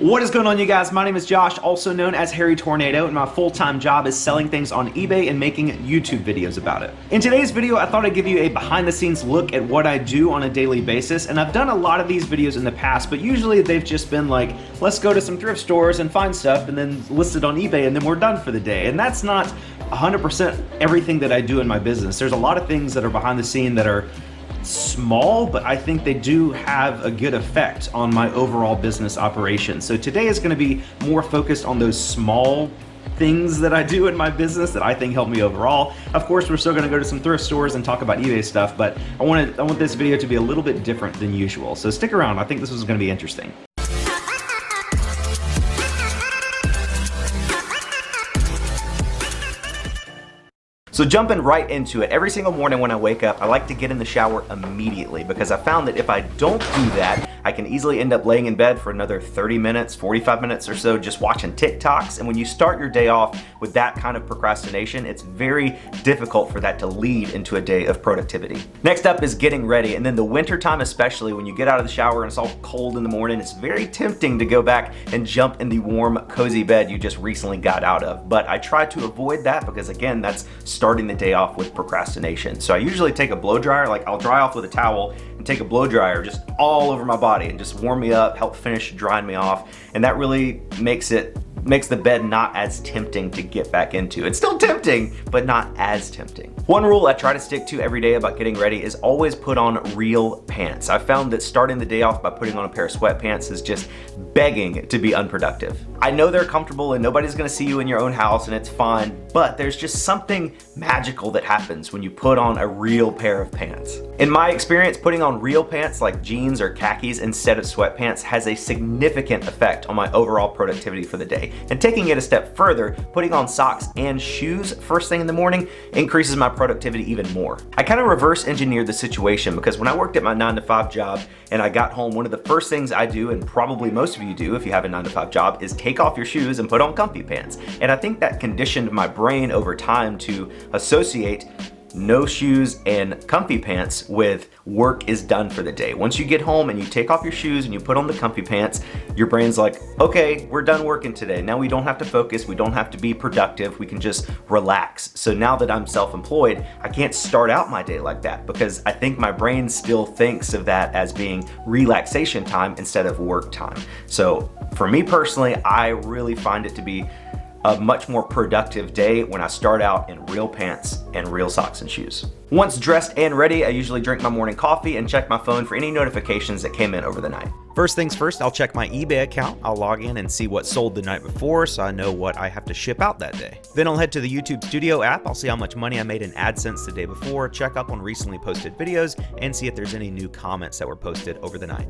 What is going on, you guys? My name is Josh, also known as Hairytornado, and my full-time job is selling things on eBay and making YouTube videos about it. In today's video, I thought I'd give you a behind-the-scenes look at what I do on a daily basis, and I've done a lot of these videos in the past, but usually they've just been like, let's go to some thrift stores and find stuff and then list it on eBay and then we're done for the day. And that's not 100% everything that I do in my business. There's a lot of things that are behind the scene that are small, but I think they do have a good effect on my overall business operation. So today is going to be more focused on those small things that I do in my business that I think help me overall. Of course, we're still going to go to some thrift stores and talk about eBay stuff, but I want this video to be a little bit different than usual. So stick around. I think this is going to be interesting. So jumping right into it, every single morning when I wake up, I like to get in the shower immediately because I found that if I don't do that, I can easily end up laying in bed for another 30 minutes, 45 minutes or so just watching TikToks. And when you start your day off with that kind of procrastination, it's very difficult for that to lead into a day of productivity. Next up is getting ready. And then the winter time, especially when you get out of the shower and it's all cold in the morning, it's very tempting to go back and jump in the warm, cozy bed you just recently got out of. But I try to avoid that because, again, that's starting the day off with procrastination. So I usually take a blow dryer, like I'll dry off with a towel and take a blow dryer just all over my body and just warm me up, help finish drying me off. And that really makes the bed not as tempting to get back into. It's still tempting, but not as tempting. One rule I try to stick to every day about getting ready is always put on real pants. I've found that starting the day off by putting on a pair of sweatpants is just begging to be unproductive. I know they're comfortable and nobody's gonna see you in your own house and it's fine, but there's just something magical that happens when you put on a real pair of pants. In my experience, putting on real pants like jeans or khakis instead of sweatpants has a significant effect on my overall productivity for the day. And taking it a step further, putting on socks and shoes first thing in the morning increases my productivity even more. I kind of reverse engineered the situation because when I worked at my 9-to-5 job and I got home, one of the first things I do, and probably most of you do if you have a 9-to-5 job, is take off your shoes and put on comfy pants. And I think that conditioned my brain over time to associate no shoes and comfy pants with work is done for the day. Once you get home and you take off your shoes and you put on the comfy pants, your brain's like, okay, we're done working today. Now we don't have to focus, we don't have to be productive, we can just relax. So now that I'm self-employed, I can't start out my day like that because I think my brain still thinks of that as being relaxation time instead of work time. So for me personally, I really find it to be a much more productive day when I start out in real pants and real socks and shoes. Once dressed and ready, I usually drink my morning coffee and check my phone for any notifications that came in over the night. First things first, I'll check my eBay account. I'll log in and see what sold the night before so I know what I have to ship out that day. Then I'll head to the YouTube Studio app. I'll see how much money I made in AdSense the day before, check up on recently posted videos, and see if there's any new comments that were posted over the night.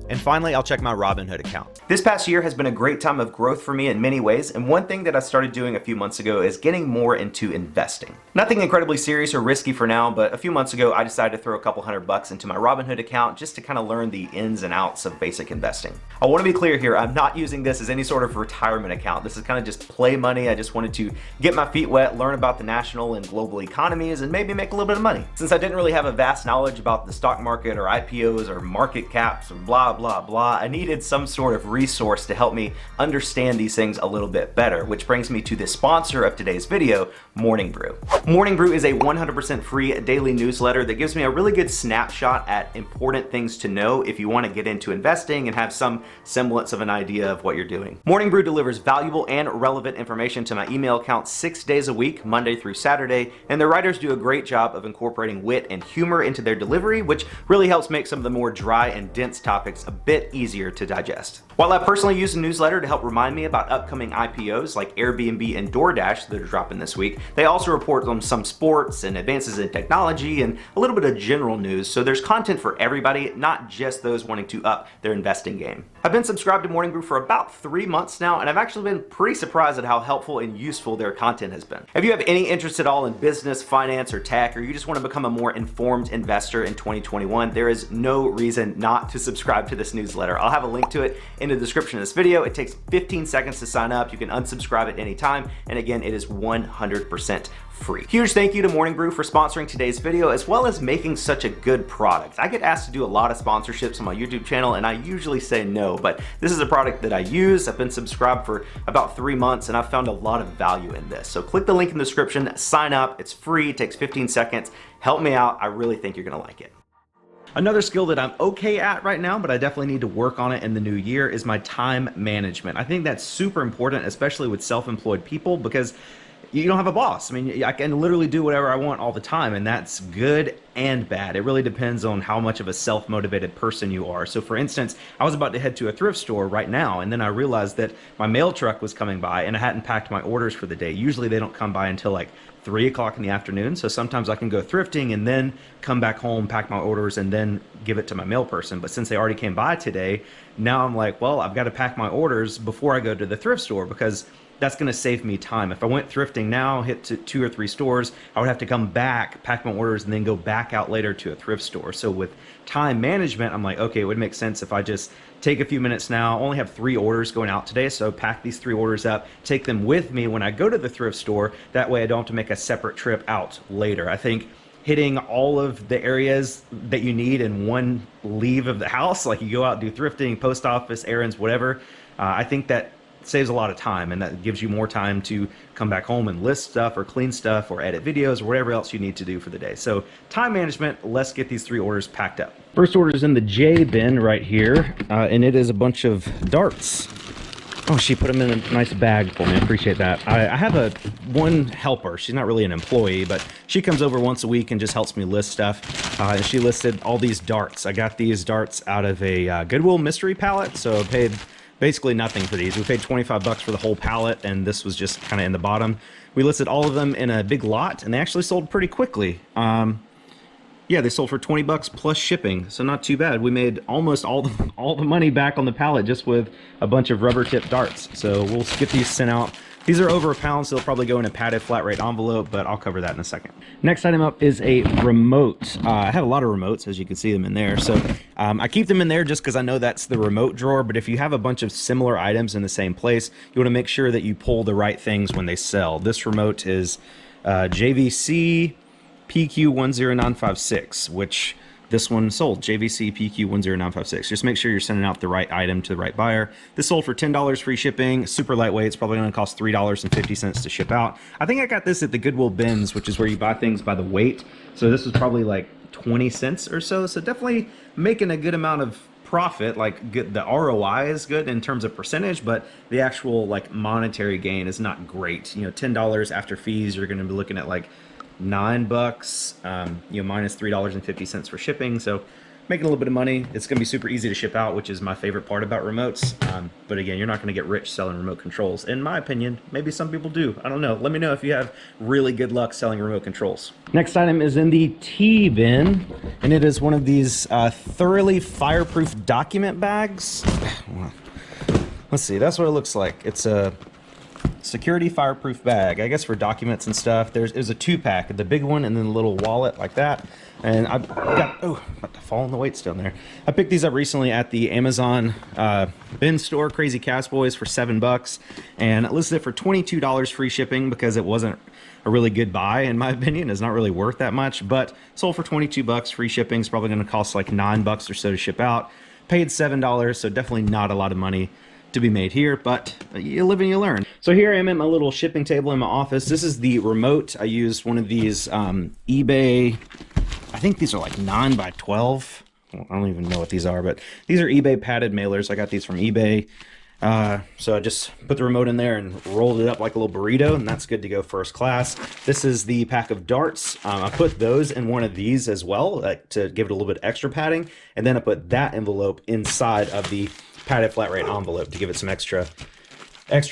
And finally, I'll check my Robinhood account. This past year has been a great time of growth for me in many ways, and one thing that I started doing a few months ago is getting more into investing. Nothing incredibly serious or risky for now, but a few months ago I decided to throw a couple $100 into my Robinhood account just to kind of learn the ins and outs of basic investing. I want to be clear here, I'm not using this as any sort of retirement account. This is kind of just play money. I just wanted to get my feet wet, learn about the national and global economies, and maybe make a little bit of money. Since I didn't really have a vast knowledge about the stock market or IPOs or market caps or blah, blah, blah, I needed some sort of resource to help me understand these things a little bit better, which brings me to the sponsor of today's video, Morning Brew. Morning Brew is a 100% free daily newsletter that gives me a really good snapshot at important things to know if you want to get into investing and have some semblance of an idea of what you're doing. Morning Brew delivers valuable and relevant information to my email account 6 days a week, Monday through Saturday, and the writers do a great job of incorporating wit and humor into their delivery, which really helps make some of the more dry and dense topics a bit easier to digest. While I personally use the newsletter to help remind me about upcoming IPOs like Airbnb and DoorDash that are dropping this week, they also report on some sports and advances in technology and a little bit of general news, so there's content for everybody, not just those wanting to up their investing game. I've been subscribed to Morning Brew for about 3 months now, and I've actually been pretty surprised at how helpful and useful their content has been. If you have any interest at all in business, finance, or tech, or you just want to become a more informed investor in 2021, there is no reason not to subscribe to this newsletter. I'll have a link to it in the description of this video. It takes 15 seconds to sign up. You can unsubscribe at any time. And again, it is 100% free. Huge thank you to Morning Brew for sponsoring today's video, as well as making such a good product. I get asked to do a lot of sponsorships on my YouTube channel, and I usually say no, but this is a product that I use. I've been subscribed for about 3 months, and I've found a lot of value in this. So click the link in the description, sign up. It's free, it takes 15 seconds. Help me out. I really think you're gonna like it. Another skill that I'm okay at right now, but I definitely need to work on it in the new year, is my time management. I think that's super important, especially with self-employed people, because you don't have a boss. I mean, I can literally do whatever I want all the time, and that's good and bad. It really depends on how much of a self-motivated person you are. So for instance, I was about to head to a thrift store right now, and then I realized that my mail truck was coming by and I hadn't packed my orders for the day. Usually they don't come by until like 3 o'clock in the afternoon. So sometimes I can go thrifting and then come back home, pack my orders, and then give it to my mail person. But since they already came by today, now I'm like, well, I've got to pack my orders before I go to the thrift store, because that's going to save me time. If I went thrifting now, hit to 2 or 3 stores, I would have to come back, pack my orders, and then go back out later to a thrift store. So with time management, I'm like, okay, it would make sense if I just take a few minutes now. I only have 3 orders going out today, so pack these 3 orders up, take them with me when I go to the thrift store. That way I don't have to make a separate trip out later. I think hitting all of the areas that you need in one leave of the house, like you go out, do thrifting, post office, errands, whatever, I think that saves a lot of time, and that gives you more time to come back home and list stuff or clean stuff or edit videos or whatever else you need to do for the day. So time management, let's get these 3 orders packed up. First order is in the J bin right here, and it is a bunch of darts. Oh, she put them in a nice bag for me. I appreciate that. I have one helper. She's not really an employee, but she comes over once a week and just helps me list stuff. And she listed all these darts. I got these darts out of a Goodwill mystery pallet, so I paid basically nothing for these. We paid 25 bucks for the whole pallet, and this was just kind of in the bottom. We listed all of them in a big lot, and they actually sold pretty quickly. Yeah, they sold for 20 bucks plus shipping, so not too bad. We made almost all the money back on the pallet just with a bunch of rubber tip darts. So we'll get these sent out. These are over £1, so they'll probably go in a padded flat rate envelope, but I'll cover that in a second. Next item up is a remote. I have a lot of remotes, as you can see them in there. So I keep them in there just because I know that's the remote drawer, but if you have a bunch of similar items in the same place, you want to make sure that you pull the right things when they sell. This remote is JVC PQ10956, which this one sold, JVC PQ10956. Just make sure you're sending out the right item to the right buyer. This sold for $10 free shipping, super lightweight. It's probably gonna cost $3.50 to ship out. I think I got this at the Goodwill bins, which is where you buy things by the weight. So this was probably like 20 cents or so. So definitely making a good amount of profit. Like the ROI is good in terms of percentage, but the actual like monetary gain is not great. You know, $10 after fees, you're gonna be looking at like $9, you know, minus $3.50 for shipping. So making a little bit of money. It's gonna be super easy to ship out, which is my favorite part about remotes. But again, you're not gonna get rich selling remote controls, in my opinion. Maybe some people do, I don't know. Let me know if you have really good luck selling remote controls. Next item is in the T bin, and it is one of these thoroughly fireproof document bags. Let's see, that's what it looks like. It's a security fireproof bag, I guess, for documents and stuff. There's a 2-pack, the big one and then a little wallet like that. And I got, oh, about to fall in the weights down there. I picked these up recently at the Amazon bin store, Crazy Cowboys, for $7, and I listed it for $22 free shipping because it wasn't a really good buy, in my opinion. It's not really worth that much, but sold for 22 bucks free shipping. It's probably going to cost like $9 or so to ship out. Paid $7, so definitely not a lot of money to be made here, but you live and you learn. So here I am at my little shipping table in my office. This is the remote. I used one of these eBay, I think these are like 9 by 12. Well, I don't even know what these are, but these are eBay padded mailers. I got these from eBay. So I just put the remote in there and rolled it up like a little burrito, and that's good to go first class. This is the pack of darts. I put those in one of these as well, to give it a little bit extra padding, and then I put that envelope inside of the padded flat rate envelope to give it some extra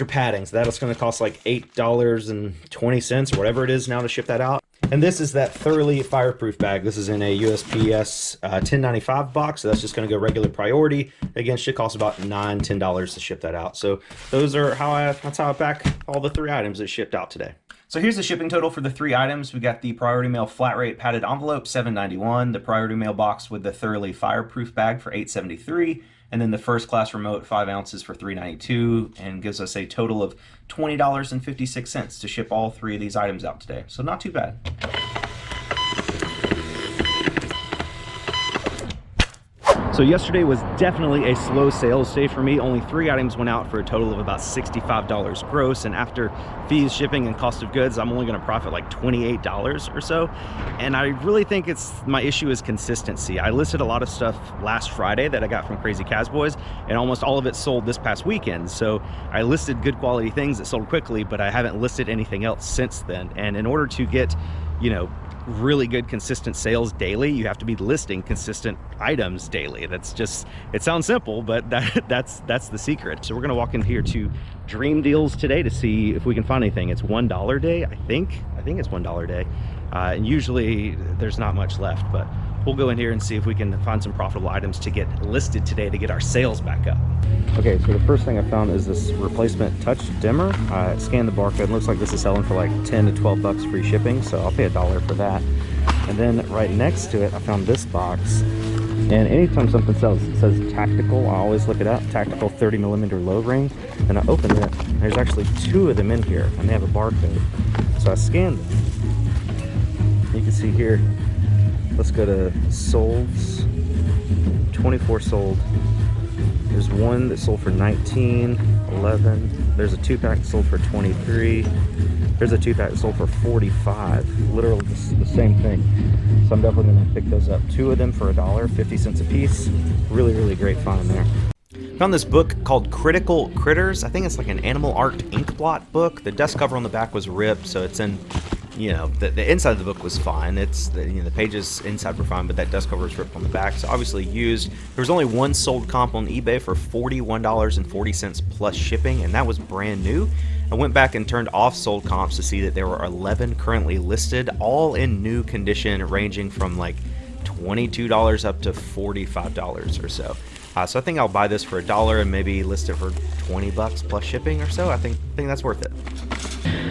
padding. So that's going to cost like $8.20 or whatever it is now to ship that out. And this is that thoroughly fireproof bag. This is in a USPS 1095 box, so that's just going to go regular priority. Again, should cost about $9-10 to ship that out. So those are that's how I pack all the 3 items that shipped out today. So here's the shipping total for the 3 items. We got the Priority Mail flat rate padded envelope, $7.91. The Priority Mail box with the thoroughly fireproof bag for $8.73. And then the first class remote, 5 ounces for $3.92, and gives us a total of $20.56 to ship all 3 of these items out today. So not too bad. So yesterday was definitely a slow sales day for me. Only 3 items went out for a total of about $65 gross, and after fees, shipping, and cost of goods, I'm only gonna profit like $28 or so. And I really think my issue is consistency. I listed a lot of stuff last Friday that I got from Crazy Cowboys, and almost all of it sold this past weekend. So I listed good quality things that sold quickly, but I haven't listed anything else since then. And in order to get, you know, really good consistent sales daily, you have to be listing consistent items daily. That's just, it sounds simple, but that's the secret. So we're gonna walk in here to Dream Deals today to see if we can find anything. It's $1 day, I think it's $1 day, and usually there's not much left, but we'll go in here and see if we can find some profitable items to get listed today to get our sales back up. Okay, so the first thing I found is this replacement touch dimmer. I scanned the barcode. Looks like this is selling for like 10 to 12 bucks free shipping, so I'll pay $1 for that. And then right next to it, I found this box. And anytime something says tactical, I always look it up. Tactical 30mm low ring. And I opened it. There's actually 2 of them in here, and they have a barcode. So I scanned them. You can see here. Let's go to solds. 24 sold. There's one that sold for 19, 11. There's a 2-pack that sold for 23. There's a 2-pack that sold for 45. Literally the same thing. So I'm definitely gonna pick those up. 2 of them for $1, 50 cents a piece. Really, really great find there. Found this book called Critical Critters. I think it's like an animal art ink blot book. The dust cover on the back was ripped, so it's in, you know, the inside of the book was fine. It's the pages inside were fine, but that dust cover was ripped on the back, so obviously used. There was only 1 sold comp on eBay for $41.40 plus shipping, and that was brand new. I went back and turned off sold comps to see that there were 11 currently listed, all in new condition, ranging from like $22 up to $45 or so. So I think I'll buy this for $1 and maybe list it for 20 bucks plus shipping or so. I think that's worth it.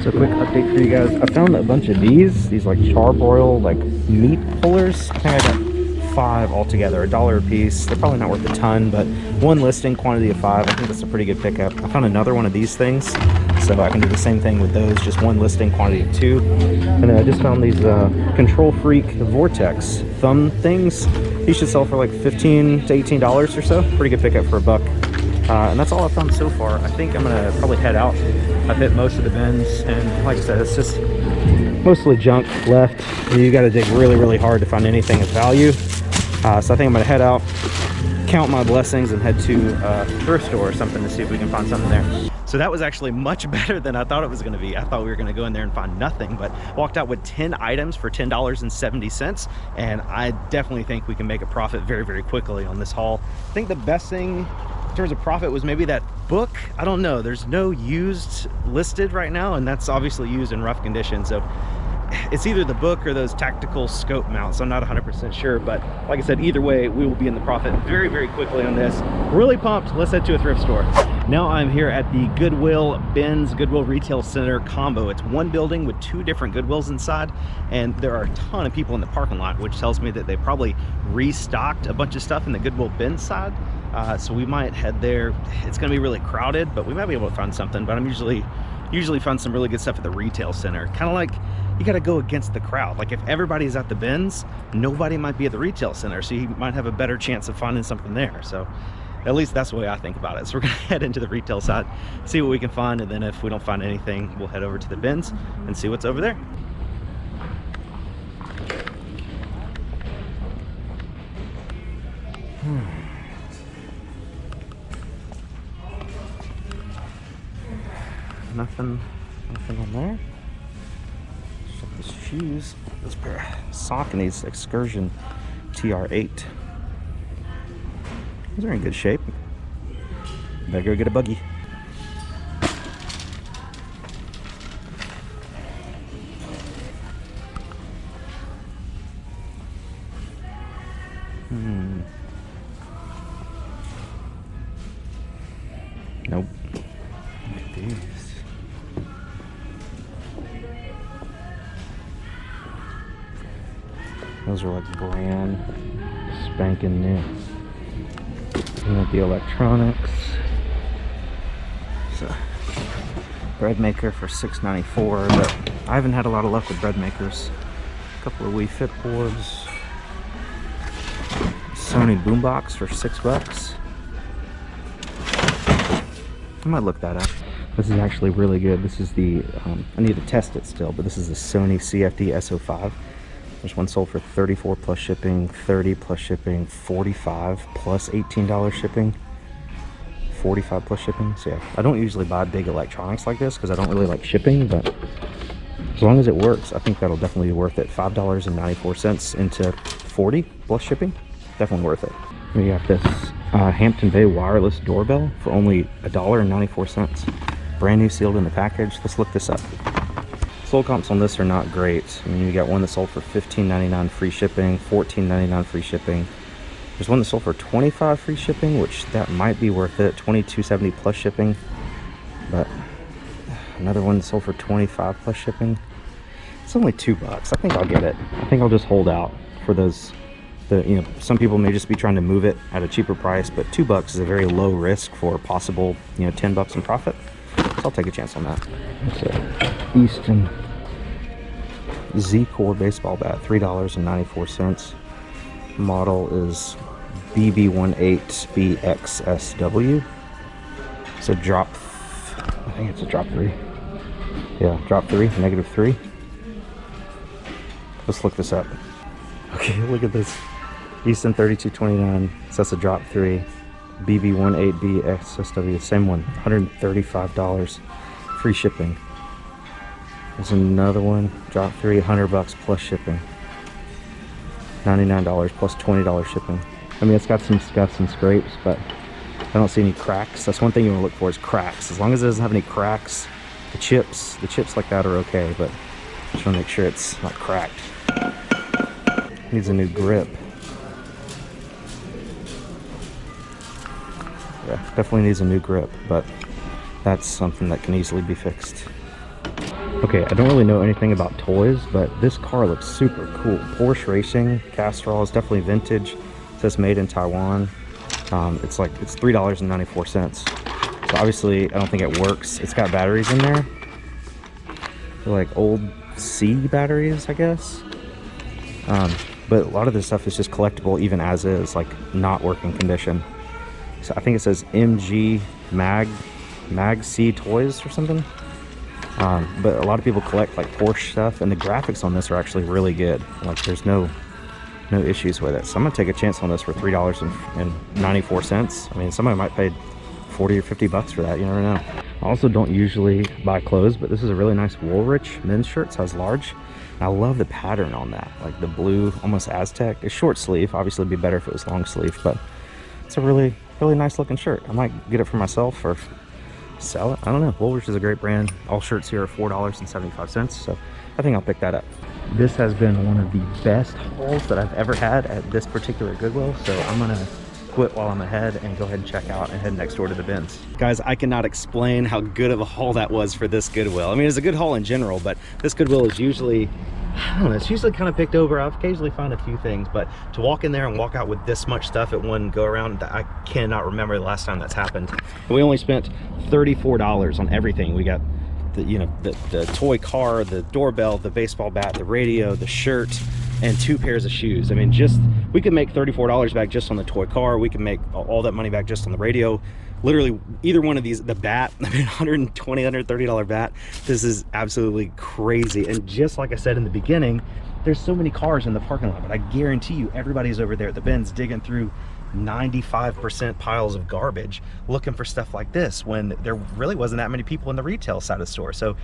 So quick update for you guys. I found a bunch of these like charbroil like meat pullers. I think I got 5 altogether, $1 a piece. They're probably not worth a ton, but 1 listing, quantity of 5. I think that's a pretty good pickup. I found another one of these things, so I can do the same thing with those. Just 1 listing, quantity of 2. And then I just found these Control Freak Vortex thumb things. These should sell for like $15 to $18 or so. Pretty good pickup for $1. And that's all I've found so far. I think I'm gonna probably head out. I've hit most of the bins, and like I said, it's just mostly junk left. You gotta dig really, really hard to find anything of value. So I think I'm gonna head out, count my blessings, and head to a thrift store or something to see if we can find something there. So that was actually much better than I thought it was gonna be. I thought we were gonna go in there and find nothing, but walked out with 10 items for $10.70, and I definitely think we can make a profit very, very quickly on this haul. I think the best thing in terms of profit was maybe that book. I don't know, there's no used listed right now, and that's obviously used in rough condition, so it's either the book or those tactical scope mounts. I'm not 100% sure, but like I said, either way, we will be in the profit very, very quickly on this. Really pumped. Let's head to a thrift store. Now I'm here at the Goodwill Goodwill Retail Center combo. It's 1 building with 2 different Goodwills inside, and there are a ton of people in the parking lot, which tells me that they probably restocked a bunch of stuff in the Goodwill bin side. So we might head there. It's gonna be really crowded, but we might be able to find something. But I'm usually find some really good stuff at the retail center. Kind of like, you gotta go against the crowd. Like if everybody's at the bins, nobody might be at the retail center, so you might have a better chance of finding something there. So at least that's the way I think about it. So we're gonna head into the retail side, see what we can find, and then if we don't find anything, we'll head over to the bins and see what's over there. Nothing on there. Check these shoes. This pair of Saucony's Excursion TR8. These are in good shape. Better go get a buggy. Nope. Like these. Those are like brand spanking new. Some of the electronics. It's a bread maker for $6.94, but I haven't had a lot of luck with bread makers. A couple of Wii Fit boards. Sony boombox for $6. I might look that up. This is actually really good. This is the, I need to test it still, but this is the Sony CFD SO5. There's one sold for $34 plus shipping, $30 plus shipping, $45 plus $18 shipping, $45 plus shipping. So yeah, I don't usually buy big electronics like this because I don't really like shipping, but as long as it works, I think that'll definitely be worth it. $5.94 into $40 plus shipping, definitely worth it. We have this Hampton Bay wireless doorbell for only $1.94. Brand new, sealed in the package. Let's look this up. Sold comps on this are not great. I mean, you got one that sold for $15.99 free shipping, $14.99 free shipping. There's one that sold for $25 free shipping, which that might be worth it. $22.70 plus shipping. But another one that sold for $25 plus shipping. It's only $2. I think I'll get it. I think I'll just hold out for those. You know, some people may just be trying to move it at a cheaper price, but $2 is a very low risk for a possible, you know, $10 in profit. So I'll take a chance on that. It's a Easton Z-Core baseball bat, $3.94. Model is BB18BXSW. It's a drop, I think it's a drop 3. Yeah, drop 3, -3. Let's look this up. Okay, look at this. Easton 3229, so that's a drop 3. BB18BXSW, same one, $135 free shipping. There's another one, drop 3, $100 plus shipping. $99 plus $20 shipping. I mean, it's got some scuffs and scrapes, but I don't see any cracks. That's one thing you want to look for is cracks. As long as it doesn't have any cracks, the chips like that are okay, but just want to make sure it's not cracked. Needs a new grip. Yeah, definitely needs a new grip, but that's something that can easily be fixed. Okay, I don't really know anything about toys, but this car looks super cool. Porsche Racing, Castrol, is definitely vintage. It says made in Taiwan. It's $3.94. So obviously, I don't think it works. It's got batteries in there. They're like old C batteries, I guess. But a lot of this stuff is just collectible even as is, like not working condition. So I think it says MG Mag C Toys or something. But a lot of people collect like Porsche stuff, and the graphics on this are actually really good. Like there's no issues with it. So I'm gonna take a chance on this for $3.94. I mean, somebody might pay 40 or 50 bucks for that, you never know. I also don't usually buy clothes, but this is a really nice Woolrich men's shirt, size large. And I love the pattern on that, like the blue, almost Aztec. It's short sleeve, obviously it'd be better if it was long sleeve, but it's a really nice looking shirt. I might get it for myself or sell it. I don't know. Woolrich is a great brand. All shirts here are $4.75, so I think I'll pick that up. This has been one of the best hauls that I've ever had at this particular Goodwill, so I'm gonna quit while I'm ahead and go ahead and check out and head next door to the bins. Guys, I cannot explain how good of a haul that was for this Goodwill. I mean, it's a good haul in general, but this Goodwill is usually, I don't know, it's usually kind of picked over. I've occasionally found a few things, but to walk in there and walk out with this much stuff at one go around, I cannot remember the last time that's happened. And we only spent $34 on everything. We got the, you know, the toy car, the doorbell, the baseball bat, the radio, the shirt, and 2 pairs of shoes. I mean, just, we could make $34 back just on the toy car. We can make all that money back just on the radio. Literally, either one of these, the bat, I mean, $120, $130 bat. This is absolutely crazy. And just like I said in the beginning, there's so many cars in the parking lot, but I guarantee you everybody's over there at the bins digging through 95% piles of garbage looking for stuff like this when there really wasn't that many people in the retail side of the store. So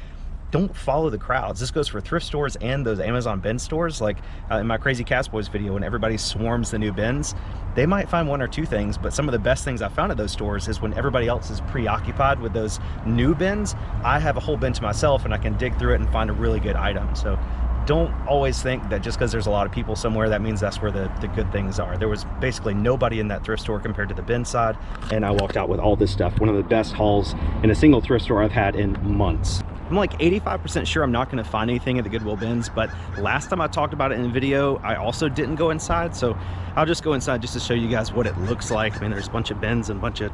don't follow the crowds. This goes for thrift stores and those Amazon bin stores. Like in my Crazy Cast Boys video, when everybody swarms the new bins, they might find 1 or 2 things, but some of the best things I found at those stores is when everybody else is preoccupied with those new bins, I have a whole bin to myself and I can dig through it and find a really good item. So don't always think that just because there's a lot of people somewhere, that means that's where the good things are. There was basically nobody in that thrift store compared to the bin side, and I walked out with all this stuff. One of the best hauls in a single thrift store I've had in months. I'm like 85% sure I'm not going to find anything at the Goodwill bins, but last time I talked about it in a video, I also didn't go inside, so I'll just go inside just to show you guys what it looks like. I mean, there's a bunch of bins and a bunch of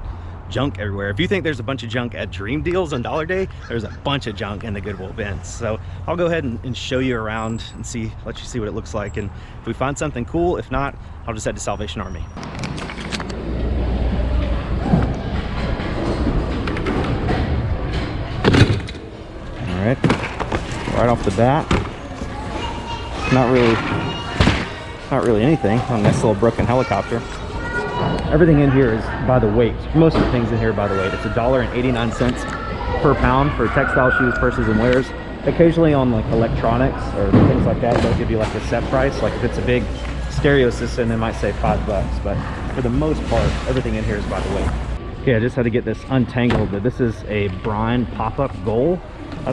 junk everywhere. If you think there's a bunch of junk at Dream Deals on Dollar Day, there's a bunch of junk in the Goodwill bins. So I'll go ahead and show you around and let you see what it looks like. And if we find something cool, if not, I'll just head to Salvation Army. All right, right off the bat, not really anything. Oh, nice little broken helicopter. Everything in here is by the weight. Most of the things in here are by the weight. It's $1.89 per pound for textile, shoes, purses, and wares. Occasionally on like electronics or things like that, they'll give you like a set price. Like if it's a big stereo system, they might say $5, but for the most part, everything in here is by the weight. Okay, I just had to get this untangled, but this is a Brine pop-up goal. I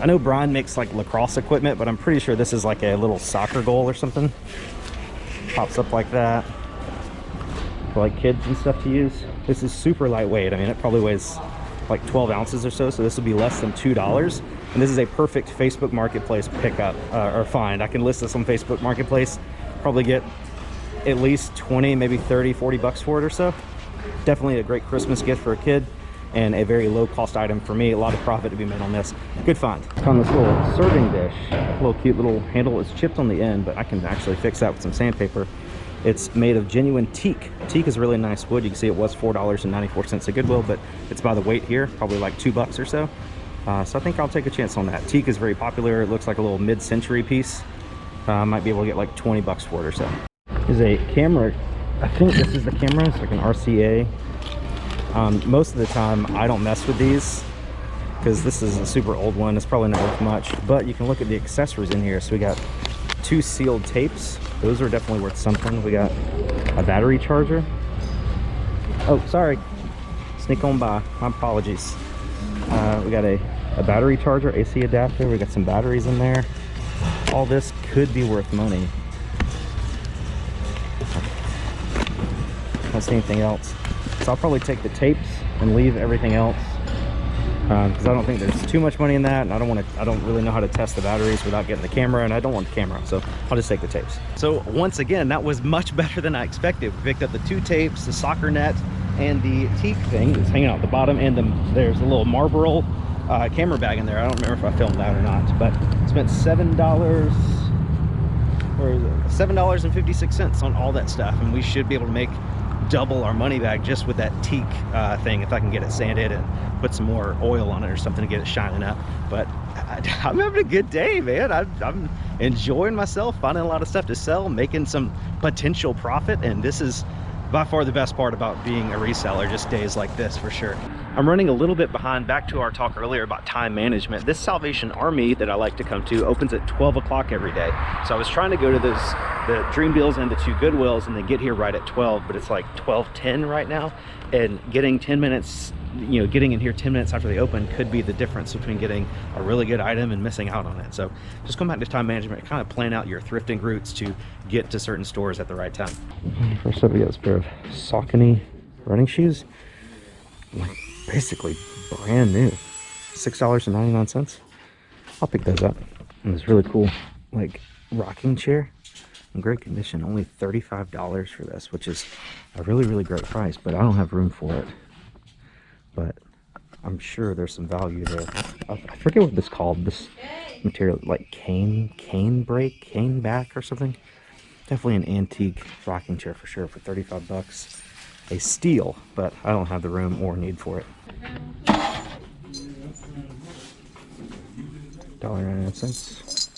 know Brine makes like lacrosse equipment, but I'm pretty sure this is like a little soccer goal or something. Pops up like that for like kids and stuff to use. This is super lightweight. I mean, it probably weighs like 12 ounces or so, so this will be less than $2. And this is a perfect Facebook Marketplace pickup or find. I can list this on Facebook Marketplace, probably get at least 20, maybe 30, 40 bucks for it or so. Definitely a great Christmas gift for a kid and a very low cost item for me. A lot of profit to be made on this. Good find. On this little serving dish, a little cute little handle. It's chipped on the end, but I can actually fix that with some sandpaper. It's made of genuine teak. Teak is really nice wood. You can see it was $4.94 at Goodwill, but it's by the weight here, probably like $2 or so. So I think I'll take a chance on that. Teak is very popular. It looks like a little mid-century piece. Might be able to get like 20 bucks for it or so. There's a camera. I think this is the camera. It's like an RCA. Most of the time I don't mess with these because this is a super old one. It's probably not worth much, but you can look at the accessories in here. So we got 2 sealed tapes. Those are definitely worth something. We got a battery charger. Oh, sorry, sneak on by, my apologies. We got a battery charger, AC adapter. We got some batteries in there. All this could be worth money. Don't see anything else, so I'll probably take the tapes and leave everything else because I don't think there's too much money in that, and I don't really know how to test the batteries without getting the camera, and I don't want the camera, so I'll just take the tapes. So once again, that was much better than I expected. We picked up the 2 tapes, the soccer net, and the teak thing that's hanging out the bottom, and there's a little Marlboro camera bag in there. I don't remember if I filmed that or not, but spent $7.56 on all that stuff, and we should be able to make double our money back just with that teak thing if I can get it sanded and put some more oil on it or something to get it shining up. But I'm having a good day, man. I'm enjoying myself, finding a lot of stuff to sell, making some potential profit, and this is by far the best part about being a reseller, just days like this for sure. I'm running a little bit behind. Back to our talk earlier about time management. This Salvation Army that I like to come to opens at 12 o'clock every day. So I was trying to go to the Dream Deals and the 2 Goodwills and then get here right at 12, but it's like 12:10 right now. And getting 10 minutes, getting in here 10 minutes after they open could be the difference between getting a really good item and missing out on it. So just come back to time management, kind of plan out your thrifting routes to get to certain stores at the right time. First up, we got this pair of Saucony running shoes. Like basically brand new, $6.99. I'll pick those up. And this really cool like rocking chair in great condition, only $35 for this, which is a really great price, but I don't have room for it, but I'm sure there's some value there. I forget what this called, this material, like cane back or something. Definitely an antique rocking chair for sure for 35 bucks. A steal, but I don't have the room or need for it. $1.99.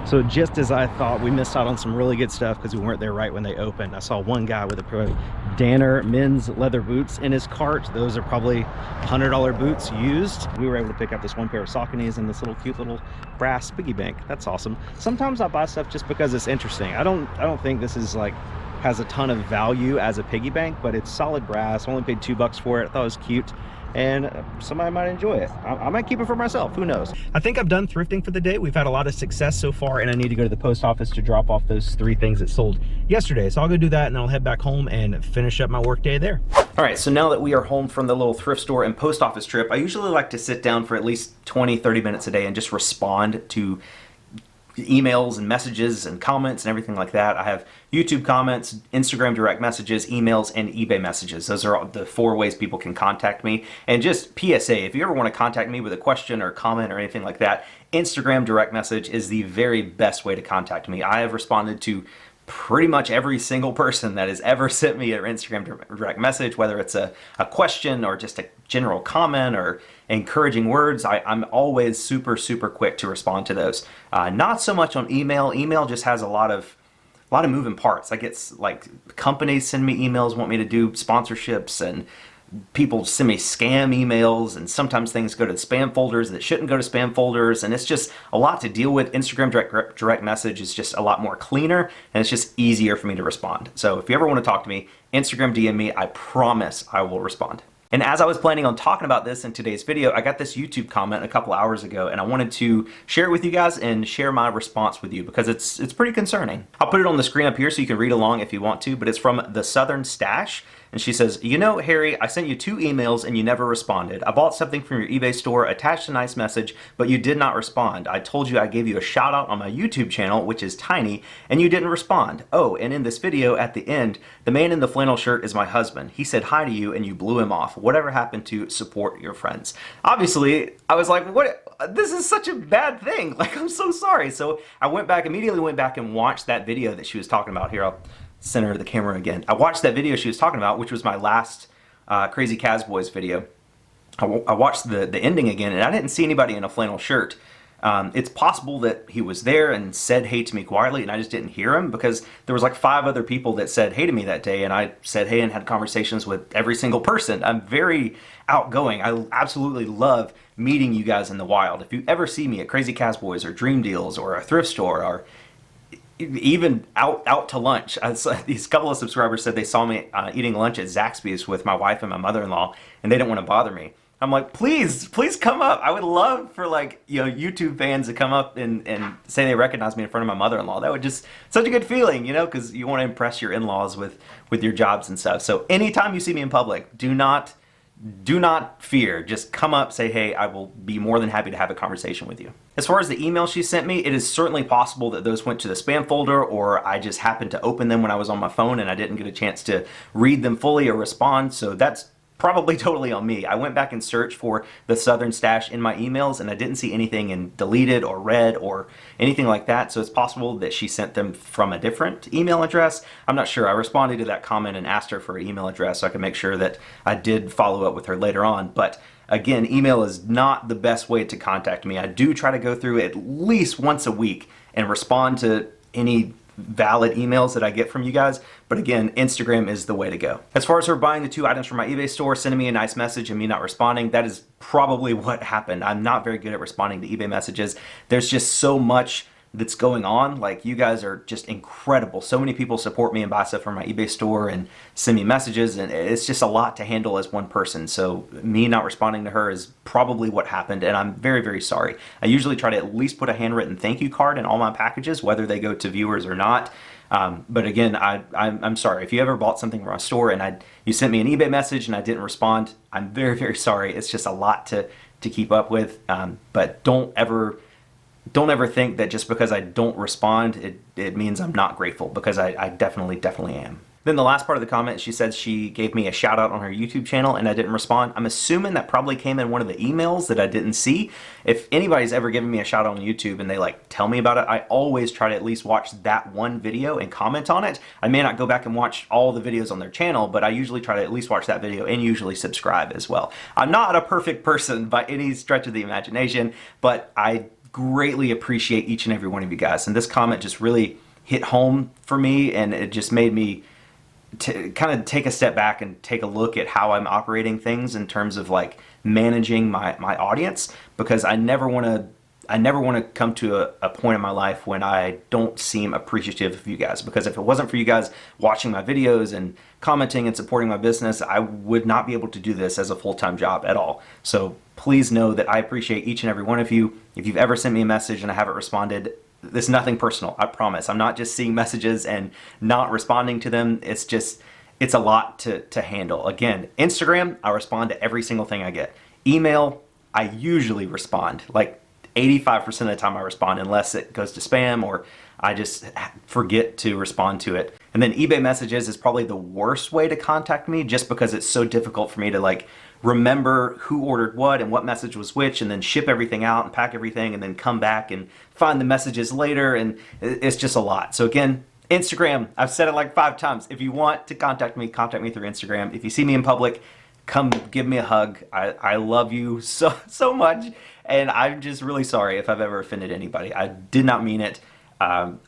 So just as I thought, we missed out on some really good stuff because we weren't there right when they opened. I saw one guy with a pair of Danner men's leather boots in his cart. Those are probably $100 boots used. We were able to pick up this one pair of Sauconys and this little cute little brass piggy bank. That's awesome. Sometimes I buy stuff just because it's interesting. I don't think this is like has a ton of value as a piggy bank, but it's solid brass. I only paid $2 for it. I thought it was cute. and somebody might enjoy it. I might keep it for myself, who knows. I think I'm done thrifting for the day. We've had a lot of success so far, and I need to go to the post office to drop off those 3 things that sold yesterday. So I'll go do that, and then I'll head back home and finish up my work day there. All right, so now that we are home from the little thrift store and post office trip, I usually like to sit down for at least 20-30 minutes a day and just respond to emails and messages and comments and everything like that. I have YouTube comments, Instagram direct messages, emails, and eBay messages. Those are the 4 ways people can contact me. And just PSA, if you ever want to contact me with a question or comment or anything like that, Instagram direct message is the very best way to contact me. I have responded to pretty much every single person that has ever sent me an Instagram direct message, whether it's a question or just a general comment or encouraging words. I'm always super quick to respond to those. Not so much on email. Email just has a lot of moving parts. I get like companies send me emails, want me to do sponsorships, and people send me scam emails, and sometimes things go to spam folders that shouldn't go to spam folders, and it's just a lot to deal with. Instagram direct message is just a lot more cleaner, and it's just easier for me to respond. So if you ever want to talk to me, Instagram DM me. I promise I will respond. And as I was planning on talking about this in today's video, I got this YouTube comment a couple hours ago, and I wanted to share it with you guys and share my response with you because it's pretty concerning. I'll put it on the screen up here so you can read along if you want to, but it's from The Southern Stash. And she says, "You know, Harry, I sent you 2 emails and you never responded. I bought something from your eBay store, attached a nice message, but you did not respond. I told you I gave you a shout out on my YouTube channel, which is tiny, and you didn't respond. Oh, and in this video at the end, the man in the flannel shirt is my husband. He said hi to you and you blew him off. Whatever happened to support your friends?" Obviously, I was like, what? This is such a bad thing. Like, I'm so sorry. So I immediately went back and watched that video that she was talking about. Here, I'll center the camera again. I watched that video she was talking about, which was my last Crazy Kaz Boys video. I watched the ending again, and I didn't see anybody in a flannel shirt. It's possible that he was there and said hey to me quietly, and I just didn't hear him because there was like 5 other people that said hey to me that day, and I said hey and had conversations with every single person. I'm very outgoing. I absolutely love meeting you guys in the wild. If you ever see me at Crazy Kaz Boys or Dream Deals or a thrift store or even out to lunch. These couple of subscribers said they saw me eating lunch at Zaxby's with my wife and my mother-in-law, and they didn't want to bother me. I'm like, please come up. I would love for YouTube fans to come up and say they recognize me in front of my mother-in-law. That would just such a good feeling, because you want to impress your in-laws with your jobs and stuff. So anytime you see me in public, do not fear. Just come up, say hey. I will be more than happy to have a conversation with you. As far as the email she sent me, it is certainly possible that those went to the spam folder, or I just happened to open them when I was on my phone and I didn't get a chance to read them fully or respond. So that's probably totally on me. I went back and searched for The Southern Stash in my emails, and I didn't see anything in deleted or read or anything like that. So it's possible that she sent them from a different email address. I'm not sure. I responded to that comment and asked her for an email address so I could make sure that I did follow up with her later on. But again, email is not the best way to contact me. I do try to go through at least once a week and respond to any valid emails that I get from you guys, but again, Instagram is the way to go. As far as her buying the 2 items from my eBay store, sending me a nice message and me not responding, that is probably what happened. I'm not very good at responding to eBay messages. There's just so much that's going on. Like, you guys are just incredible. So many people support me and buy stuff from my eBay store and send me messages, and it's just a lot to handle as one person. So me not responding to her is probably what happened, and I'm very sorry. I usually try to at least put a handwritten thank you card in all my packages, whether they go to viewers or not. But again, I'm sorry. If you ever bought something from my store and you sent me an eBay message and I didn't respond, I'm very sorry. It's just a lot to keep up with. But don't ever think that just because I don't respond, it means I'm not grateful, because I definitely am. Then the last part of the comment, she said she gave me a shout out on her YouTube channel and I didn't respond. I'm assuming that probably came in one of the emails that I didn't see. If anybody's ever given me a shout out on YouTube and they tell me about it, I always try to at least watch that one video and comment on it. I may not go back and watch all the videos on their channel, but I usually try to at least watch that video and usually subscribe as well. I'm not a perfect person by any stretch of the imagination, but I greatly appreciate each and every one of you guys. And this comment just really hit home for me, and it just made me kind of take a step back and take a look at how I'm operating things in terms of managing my audience, because I never want to I never want to come to a point in my life when I don't seem appreciative of you guys, because if it wasn't for you guys watching my videos and commenting and supporting my business, I would not be able to do this as a full-time job at all. So please know that I appreciate each and every one of you. If you've ever sent me a message and I haven't responded, it's nothing personal, I promise. I'm not just seeing messages and not responding to them. It's a lot to handle. Again, Instagram, I respond to every single thing I get. Email, I usually respond. Like 85% of the time I respond, unless it goes to spam or I just forget to respond to it. And then eBay messages is probably the worst way to contact me, just because it's so difficult for me to like remember who ordered what and what message was which, and then ship everything out and pack everything and then come back and find the messages later, and it's just a lot. So again, Instagram, I've said it like 5 times. If you want to contact me through Instagram. If you see me in public, come give me a hug. I love you so much, and I'm just really sorry if I've ever offended anybody. I did not mean it. I'm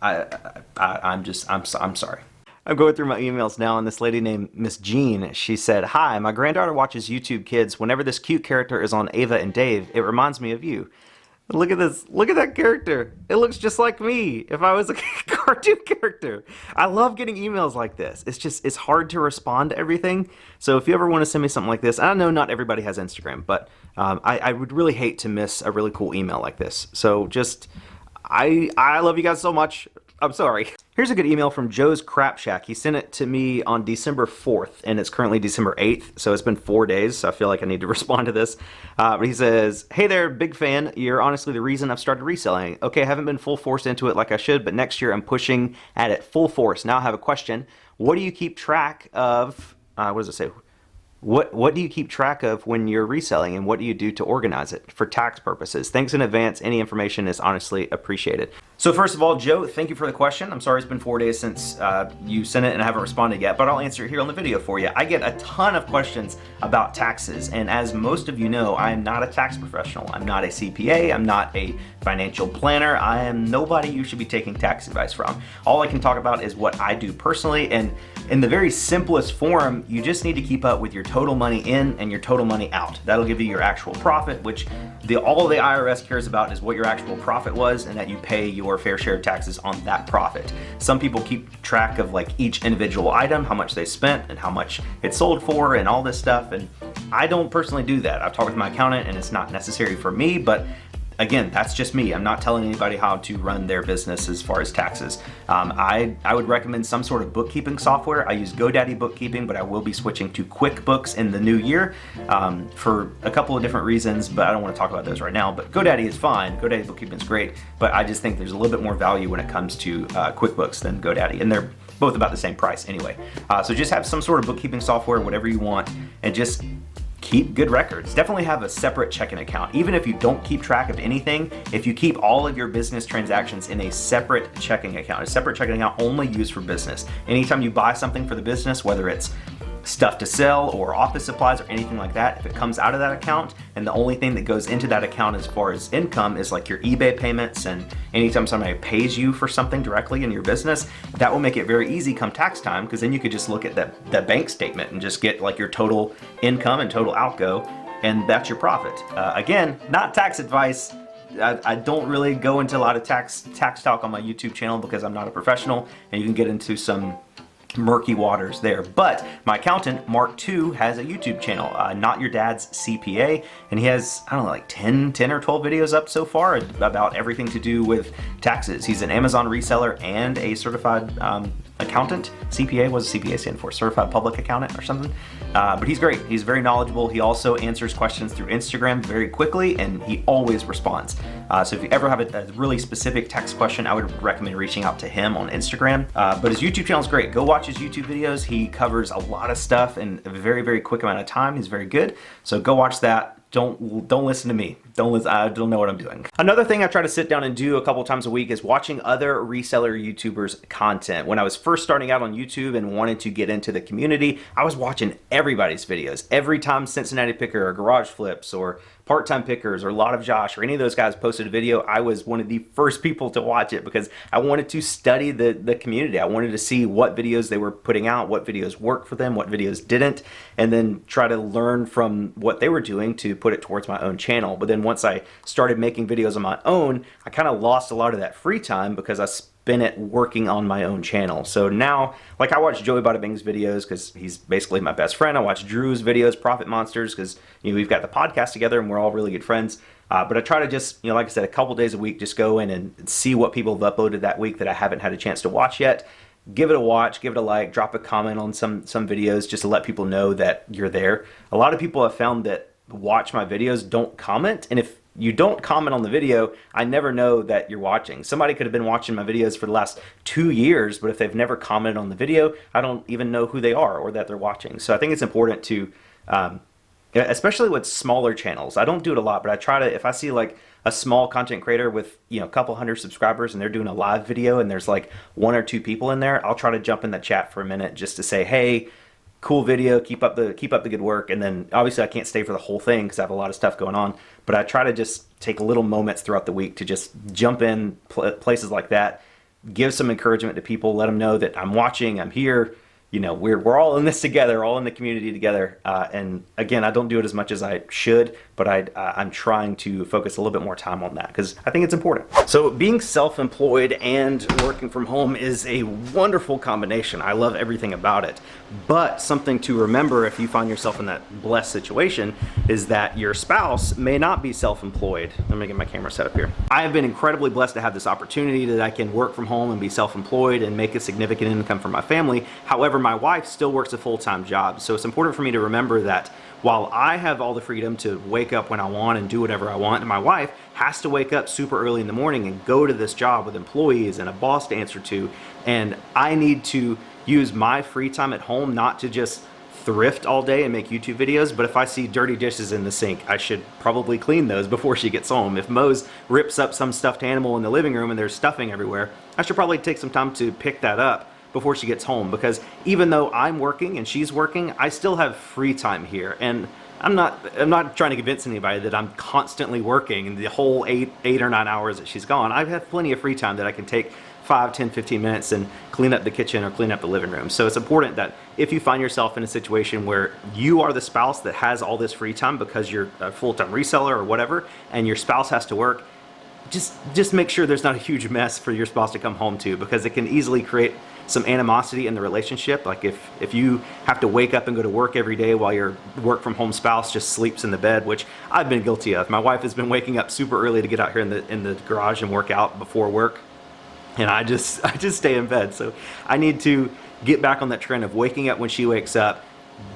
sorry. I'm going through my emails now, and this lady named Miss Jean, she said, "Hi, my granddaughter watches YouTube Kids. Whenever this cute character is on Ava and Dave, it reminds me of you." Look at this. Look at that character. It looks just like me if I was a cartoon character. I love getting emails like this. It's hard to respond to everything. So if you ever want to send me something like this, I know not everybody has Instagram, but I would really hate to miss a really cool email like this. So I love you guys so much. I'm sorry. Here's a good email from Joe's Crap Shack. He sent it to me on December 4th, and it's currently December 8th, so it's been 4 days, so I feel like I need to respond to this. But he says, "Hey there, big fan. You're honestly the reason I've started reselling. Okay, I haven't been full force into it like I should, but next year I'm pushing at it full force. Now I have a question. What do you keep track of?" What does it say? What do you keep track of when you're reselling, and what do you do to organize it for tax purposes? Thanks in advance. Any information is honestly appreciated. So first of all, Joe, thank you for the question. I'm sorry it's been 4 days since you sent it and I haven't responded yet, but I'll answer it here on the video for you. I get a ton of questions about taxes, and as most of you know, I am not a tax professional. I'm not a CPA. I'm not a financial planner. I am nobody you should be taking tax advice from. All I can talk about is what I do personally, and in the very simplest form, you just need to keep up with your total money in and your total money out. That'll give you your actual profit, which all the IRS cares about is what your actual profit was, and that you pay your fair share of taxes on that profit. Some people keep track of like each individual item, how much they spent and how much it sold for and all this stuff, and I don't personally do that. I've talked with my accountant and it's not necessary for me, but again, that's just me. I'm not telling anybody how to run their business as far as taxes. I would recommend some sort of bookkeeping software. I use GoDaddy bookkeeping, but I will be switching to QuickBooks in the new year for a couple of different reasons, but I don't want to talk about those right now. But GoDaddy is fine. GoDaddy bookkeeping is great, but I just think there's a little bit more value when it comes to QuickBooks than GoDaddy, and they're both about the same price anyway. So just have some sort of bookkeeping software, whatever you want, and just keep good records. Definitely have a separate checking account. Even if you don't keep track of anything, if you keep all of your business transactions in a separate checking account only used for business. Anytime you buy something for the business, whether it's stuff to sell or office supplies or anything like that, if it comes out of that account and the only thing that goes into that account as far as income is like your eBay payments, and anytime somebody pays you for something directly in your business, that will make it very easy come tax time, because then you could just look at that bank statement and just get like your total income and total outgo, and that's your profit. Again, not tax advice. I don't really go into a lot of tax talk on my YouTube channel because I'm not a professional, and you can get into some murky waters there. But my accountant, Mark II, has a YouTube channel, Not Your Dad's CPA, and he has, I don't know, like 10 or 12 videos up so far about everything to do with taxes. He's an Amazon reseller and a certified accountant. CPA, what does CPA stand for? Certified Public Accountant or something? But he's great. He's very knowledgeable. He also answers questions through Instagram very quickly, and he always responds. So if you ever have a really specific tax question, I would recommend reaching out to him on Instagram. But his YouTube channel is great. Go watch his YouTube videos. He covers a lot of stuff in a very, very quick amount of time. He's very good. So go watch that. Don't listen to me. I don't know what I'm doing. Another thing I try to sit down and do a couple times a week is watching other reseller YouTubers' content. When I was first starting out on YouTube and wanted to get into the community, I was watching everybody's videos. Every time Cincinnati Picker or Garage Flips or Part-Time Pickers or Lot of Josh or any of those guys posted a video, I was one of the first people to watch it because I wanted to study the community. I wanted to see what videos they were putting out, what videos worked for them, what videos didn't, and then try to learn from what they were doing to put it towards my own channel. But then once I started making videos on my own, I kind of lost a lot of that free time because I spent it working on my own channel. So now, like, I watch Joey Bada Bing's videos because he's basically my best friend. I watch Drew's videos, Profit Monsters, because we've got the podcast together and we're all really good friends. But I try to just, like I said, a couple days a week, just go in and see what people have uploaded that week that I haven't had a chance to watch yet. Give it a watch, give it a like, drop a comment on some videos just to let people know that you're there. A lot of people have found that watch my videos don't comment, and if you don't comment on the video, I never know that you're watching. Somebody could have been watching my videos for the last 2 years, but if they've never commented on the video, I don't even know who they are or that they're watching. So I think it's important to, especially with smaller channels. I don't do it a lot, but I try to, if I see like a small content creator with a couple hundred subscribers and they're doing a live video and there's like 1 or 2 people in there, I'll try to jump in the chat for a minute just to say, hey, cool video, keep up the good work. And then obviously I can't stay for the whole thing because I have a lot of stuff going on, but I try to just take little moments throughout the week to just jump in places like that, give some encouragement to people, let them know that I'm watching, I'm here. We're all in this together, all in the community together. And again, I don't do it as much as I should, but I'm trying to focus a little bit more time on that because I think it's important. So being self-employed and working from home is a wonderful combination. I love everything about it. But something to remember if you find yourself in that blessed situation is that your spouse may not be self-employed. Let me get my camera set up here. I have been incredibly blessed to have this opportunity that I can work from home and be self-employed and make a significant income for my family. However, my wife still works a full-time job. So it's important for me to remember that while I have all the freedom to wake up when I want and do whatever I want, my wife has to wake up super early in the morning and go to this job with employees and a boss to answer to. And I need to use my free time at home not to just thrift all day and make YouTube videos, but if I see dirty dishes in the sink, I should probably clean those before she gets home. If Mose rips up some stuffed animal in the living room and there's stuffing everywhere, I should probably take some time to pick that up before she gets home, because even though I'm working and she's working, I still have free time here. And I'm not trying to convince anybody that I'm constantly working the whole 8 or 9 hours that she's gone. I have plenty of free time that I can take 5, 10, 15 minutes and clean up the kitchen or clean up the living room. So it's important that if you find yourself in a situation where you are the spouse that has all this free time because you're a full-time reseller or whatever, and your spouse has to work, just make sure there's not a huge mess for your spouse to come home to, because it can easily create some animosity in the relationship. Like if you have to wake up and go to work every day while your work from home spouse just sleeps in the bed, which I've been guilty of. My wife has been waking up super early to get out here in the garage and work out before work, and I just stay in bed. So I need to get back on that trend of waking up when she wakes up,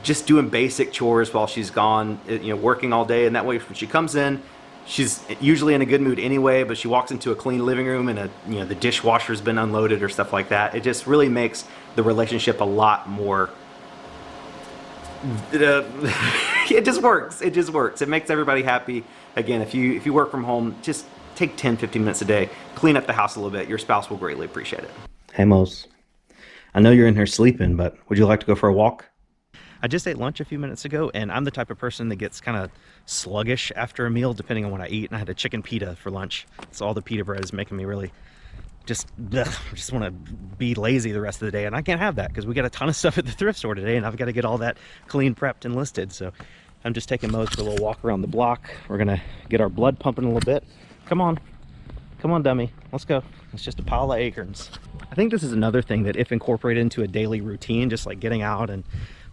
just doing basic chores while she's gone, working all day, and that way when she comes in, she's usually in a good mood anyway, but she walks into a clean living room and the dishwasher's been unloaded or stuff like that. It just really makes the relationship a lot more, it just works. It makes everybody happy. Again, if you work from home, just take 10, 15 minutes a day, clean up the house a little bit. Your spouse will greatly appreciate it. Hey Mose, I know you're in here sleeping, but would you like to go for a walk? I just ate lunch a few minutes ago, and I'm the type of person that gets kind of sluggish after a meal depending on what I eat, and I had a chicken pita for lunch. So all the pita bread is making me really just want to be lazy the rest of the day, and I can't have that because we got a ton of stuff at the thrift store today, and I've got to get all that clean, prepped, and listed. So I'm just taking Mose for a little walk around the block. We're gonna get our blood pumping a little bit. Come on, dummy, let's go. It's just a pile of acorns. I think this is another thing that if incorporated into a daily routine, just like getting out and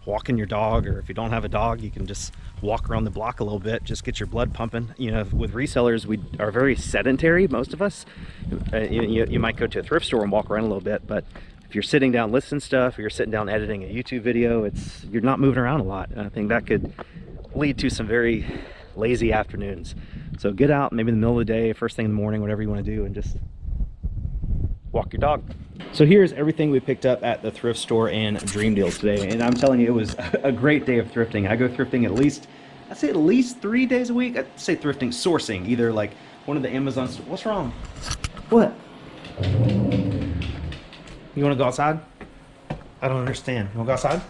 walking your dog, or if you don't have a dog, you can just walk around the block a little bit, just get your blood pumping. With resellers, we are very sedentary, most of us. You might go to a thrift store and walk around a little bit, but if you're sitting down listening stuff, or you're sitting down editing a YouTube video, you're not moving around a lot, and I think that could lead to some very lazy afternoons. So get out maybe in the middle of the day, first thing in the morning, whatever you want to do, and just walk your dog. So here's everything we picked up at the thrift store and Dream Deals today, and I'm telling you, it was a great day of thrifting. I go thrifting I'd say at least 3 days a week. I'd say thrifting, sourcing, either like one of the Amazon stores. What's wrong? What? You want to go outside? I don't understand. You want to go outside?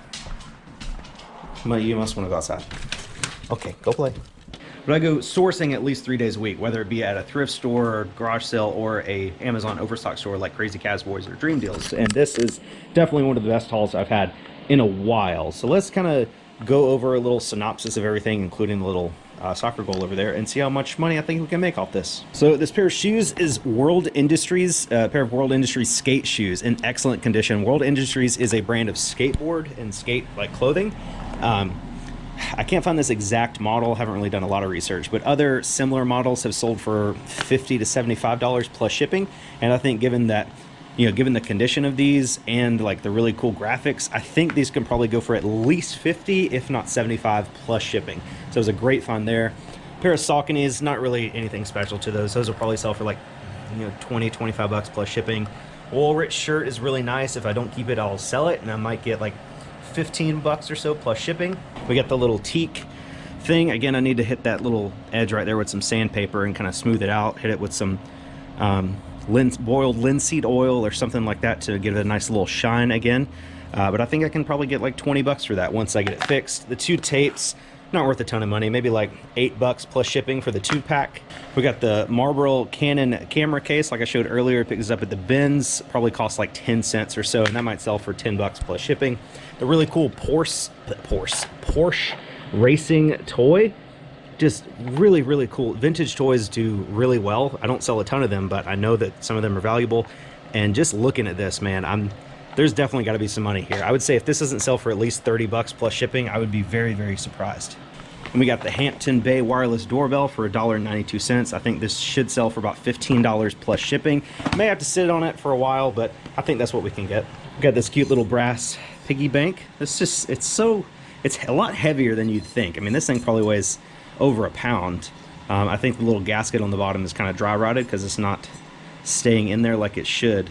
You must want to go outside. Okay, go play. but I go sourcing at least 3 days a week, whether it be at a thrift store, or garage sale, or a Amazon overstock store like Crazy Cowboys or Dream Deals. And this is definitely one of the best hauls I've had in a while. So let's kind of go over a little synopsis of everything, including the little soccer goal over there, and see how much money I think we can make off this. So this pair of shoes is World Industries, a pair of World Industries skate shoes in excellent condition. World Industries is a brand of skateboard and skate like clothing. I can't find this exact model, haven't really done a lot of research, but other similar models have sold for $50 to $75 plus shipping. And I think given that, you know, given the condition of these and like the really cool graphics, I think these can probably go for at least 50, if not 75 plus shipping. So it was a great find there. A pair of Sauconys, not really anything special to those. Those will probably sell for like, you know, 20, 25 bucks plus shipping. Woolrich shirt is really nice. If I don't keep it, I'll sell it, and I might get like 15 bucks or so plus shipping. We got the little teak thing. Again, I need to hit that little edge right there with some sandpaper and kind of smooth it out. Hit it with some boiled linseed oil or something like that to give it a nice little shine again. But I think I can probably get like 20 bucks for that once I get it fixed. The 2 tapes, not worth a ton of money, maybe like 8 bucks plus shipping for the 2-pack. We got the Marlboro Canon camera case, like I showed earlier. It picks up at the bins, probably costs like 10 cents or so, and that might sell for 10 bucks plus shipping. The really cool Porsche racing toy, just really, really cool. Vintage toys do really well. I don't sell a ton of them, but I know that some of them are valuable. And just looking at this, man, there's definitely got to be some money here. I would say if this doesn't sell for at least 30 bucks plus shipping, I would be very, very surprised. And we got the Hampton Bay wireless doorbell for $1.92. I think this should sell for about $15 plus shipping. May have to sit on it for a while, but I think that's what we can get. We got this cute little brass piggy bank. It's a lot heavier than you'd think. I mean, this thing probably weighs over a pound. I think the little gasket on the bottom is kind of dry rotted because it's not staying in there like it should.